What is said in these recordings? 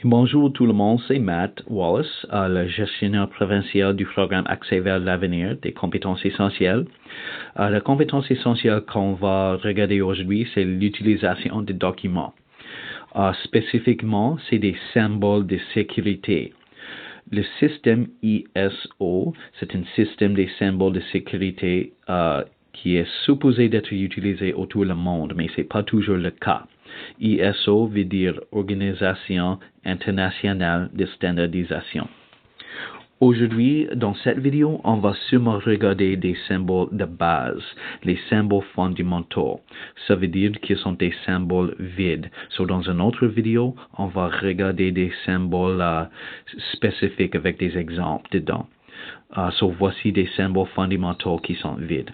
Bonjour tout le monde, c'est Matt Wallace, le gestionnaire provincial du programme Accès vers l'avenir des compétences essentielles. La compétence essentielle qu'on va regarder aujourd'hui, c'est l'utilisation des documents. Spécifiquement, c'est des symboles de sécurité. Le système ISO, c'est un système des symboles de sécurité qui est supposé d'être utilisé autour du monde, mais ce n'est pas toujours le cas. ISO veut dire Organisation internationale de standardisation. Aujourd'hui, dans cette vidéo, on va seulement regarder des symboles de base, les symboles fondamentaux. Ça veut dire qu'ils sont des symboles vides. Dans une autre vidéo, on va regarder des symboles spécifiques avec des exemples dedans. Voici des symboles fondamentaux qui sont vides.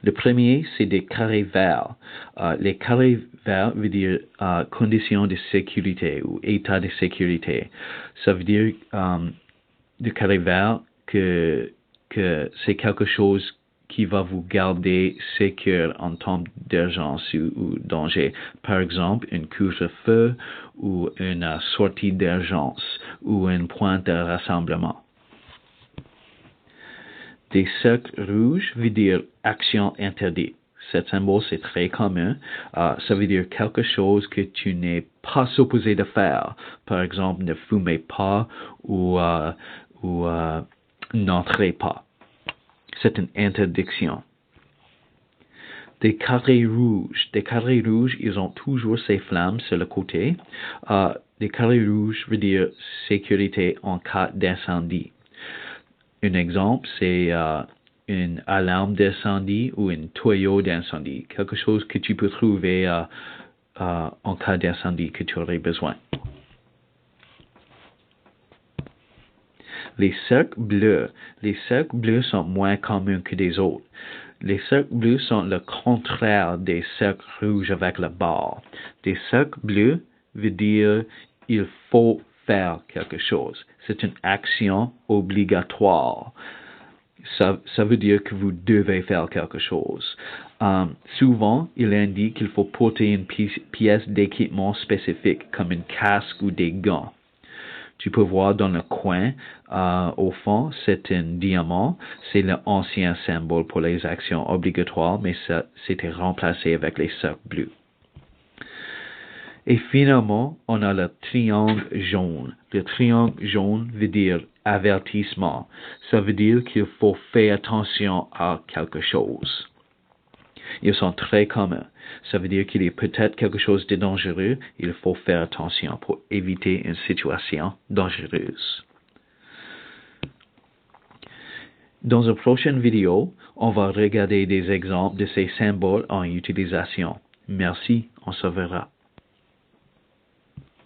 Le premier, c'est des carrés verts. Les carrés verts veut dire conditions de sécurité ou état de sécurité. Ça veut dire du carré vert que c'est quelque chose qui va vous garder sécure en temps d'urgence ou danger. Par exemple, une couvre-feu ou une sortie d'urgence ou un point de rassemblement. Des cercles rouges veut dire action interdite. Ce symbole, c'est très commun. Ça veut dire quelque chose que tu n'es pas supposé de faire. Par exemple, ne fumez pas ou n'entrez pas. C'est une interdiction. Des carrés rouges. Des carrés rouges, ils ont toujours ces flammes sur le côté. Des carrés rouges veut dire sécurité en cas d'incendie. Un exemple, c'est une alarme d'incendie ou un tuyau d'incendie, quelque chose que tu peux trouver en cas d'incendie que tu aurais besoin. Les cercles bleus. Les cercles bleus sont moins communs que les autres. Les cercles bleus sont le contraire des cercles rouges avec la barre. Des cercles bleus veut dire il faut faire quelque chose. C'est une action obligatoire. Ça veut dire que vous devez faire quelque chose. Souvent, il indique qu'il faut porter une pièce d'équipement spécifique, comme un casque ou des gants. Tu peux voir dans le coin, au fond, c'est un diamant. C'est l'ancien symbole pour les actions obligatoires, mais ça c'était remplacé avec les cercles bleus. Et finalement, on a le triangle jaune. Le triangle jaune veut dire avertissement. Ça veut dire qu'il faut faire attention à quelque chose. Ils sont très communs. Ça veut dire qu'il y a peut-être quelque chose de dangereux. Il faut faire attention pour éviter une situation dangereuse. Dans une prochaine vidéo, on va regarder des exemples de ces symboles en utilisation. Merci, on se verra.